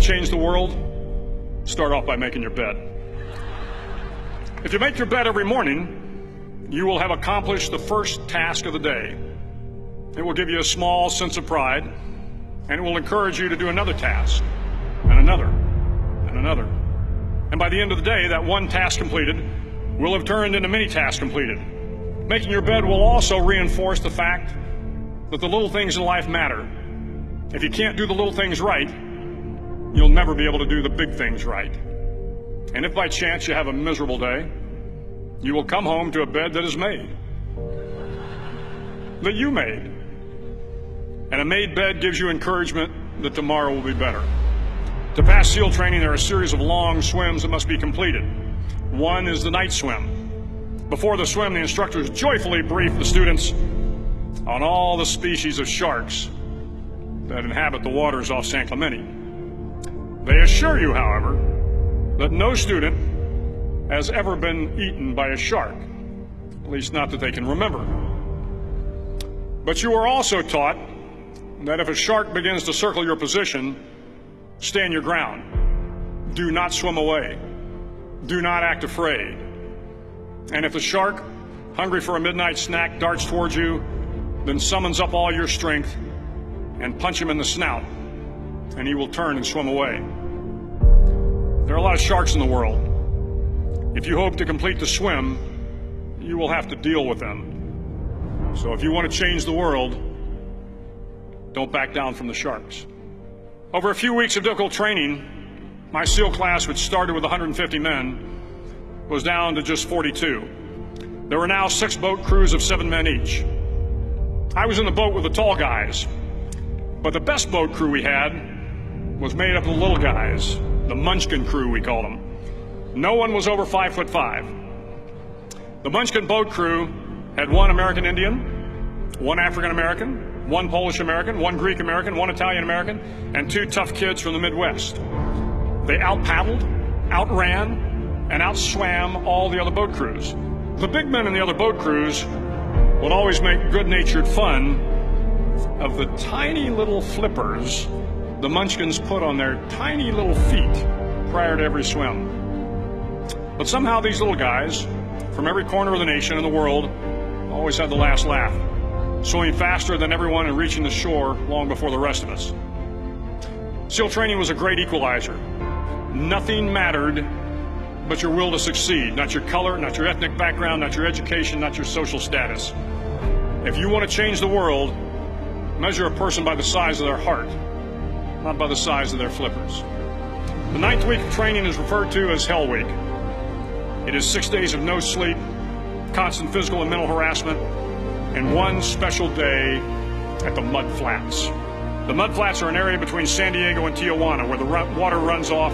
change the world? Start off by making your bed. If you make your bed every morning, you will have accomplished the first task of the day. It will give you a small sense of pride, and it will encourage you to do another task, and another, and another. And by the end of the day, that one task completed will have turned into many tasks completed. Making your bed will also reinforce the fact that the little things in life matter. If you can't do the little things right, you'll never be able to do the big things right. And if by chance you have a miserable day, you will come home to a bed that is made, that you made. And a made bed gives you encouragement that tomorrow will be better. To pass SEAL training, there are a series of long swims that must be completed. One is the night swim. Before the swim, the instructors joyfully brief the students on all the species of sharks that inhabit the waters off San Clemente. They assure you, however, that no student has ever been eaten by a shark, at least not that they can remember. But you are also taught that if a shark begins to circle your position, stand your ground. Do not swim away. Do not act afraid. And if the shark, hungry for a midnight snack, darts towards you, then summons up all your strength and punch him in the snout, and he will turn and swim away. There are a lot of sharks in the world. If you hope to complete the swim, you will have to deal with them. So if you want to change the world, don't back down from the sharks. Over a few weeks of difficult training, my SEAL class, which started with 150 men, was down to just 42. There were now 6 boat crews of 7 men each. I was in the boat with the tall guys, but the best boat crew we had was made up of the little guys, the Munchkin crew, we called them. No one was over 5'5". The Munchkin boat crew had 1 American Indian, 1 African American, 1 Polish American, 1 Greek American, 1 Italian American, and 2 tough kids from the Midwest. They out-paddled, outran, and outswam all the other boat crews. The big men in the other boat crews would always make good-natured fun of the tiny little flippers the Munchkins put on their tiny little feet prior to every swim. But somehow these little guys from every corner of the nation and the world always had the last laugh, swimming faster than everyone and reaching the shore long before the rest of us. SEAL training was a great equalizer. Nothing mattered but your will to succeed, not your color, not your ethnic background, not your education, not your social status. If you want to change the world, measure a person by the size of their heart, not by the size of their flippers. The 9th week of training is referred to as Hell Week. It is 6 days of no sleep, constant physical and mental harassment, and 1 special day at the Mud Flats. The Mud Flats are an area between San Diego and Tijuana where the water runs off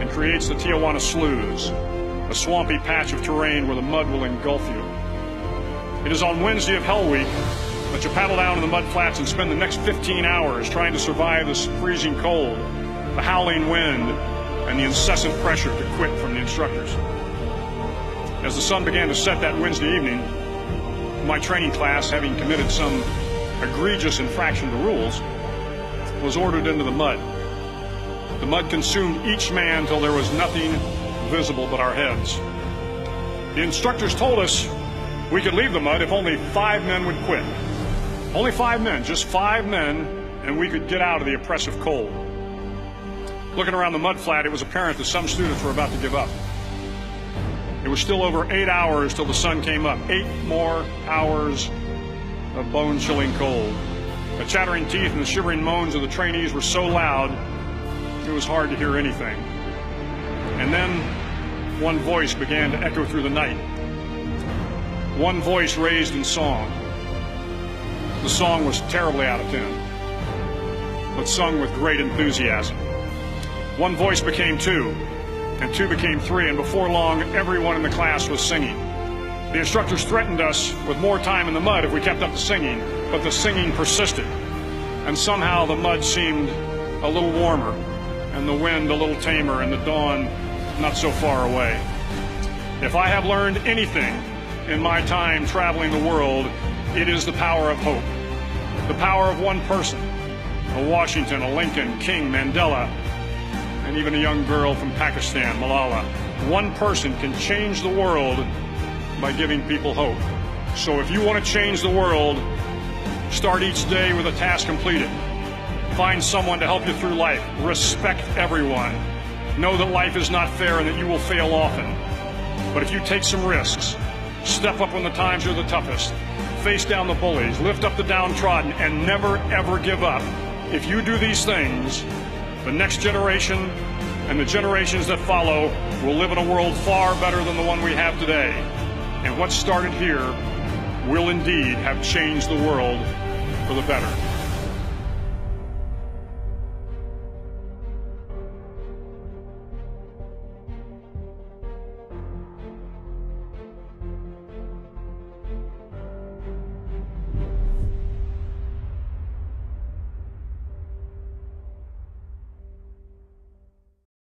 and creates the Tijuana Sloughs, a swampy patch of terrain where the mud will engulf you. It is on Wednesday of Hell Week that you paddle down to the Mud Flats and spend the next 15 hours trying to survive this freezing cold, the howling wind, and the incessant pressure to quit from the instructors. As the sun began to set that Wednesday evening, my training class, having committed some egregious infraction to rules, was ordered into the mud. The mud consumed each man till there was nothing visible but our heads. The instructors told us we could leave the mud if only 5 men would quit. Only 5 men, just 5 men, and we could get out of the oppressive cold. Looking around the mud flat, it was apparent that some students were about to give up. It was still over 8 hours till the sun came up. 8 more hours of bone-chilling cold. The chattering teeth and the shivering moans of the trainees were so loud, it was hard to hear anything. And then one voice began to echo through the night. One voice raised in song. The song was terribly out of tune, but sung with great enthusiasm. One voice became 2, and 2 became 3, and before long, everyone in the class was singing. The instructors threatened us with more time in the mud if we kept up the singing, but the singing persisted, and somehow the mud seemed a little warmer, and the wind a little tamer, and the dawn not so far away. If I have learned anything in my time traveling the world, it is the power of hope. The power of one person, a Washington, a Lincoln, King, Mandela, and even a young girl from Pakistan, Malala. One person can change the world by giving people hope. So if you want to change the world, start each day with a task completed. Find someone to help you through life. Respect everyone. Know that life is not fair and that you will fail often. But if you take some risks, step up when the times are the toughest, face down the bullies, lift up the downtrodden, and never ever give up. If you do these things, the next generation and the generations that follow will live in a world far better than the one we have today. And what started here will indeed have changed the world for the better.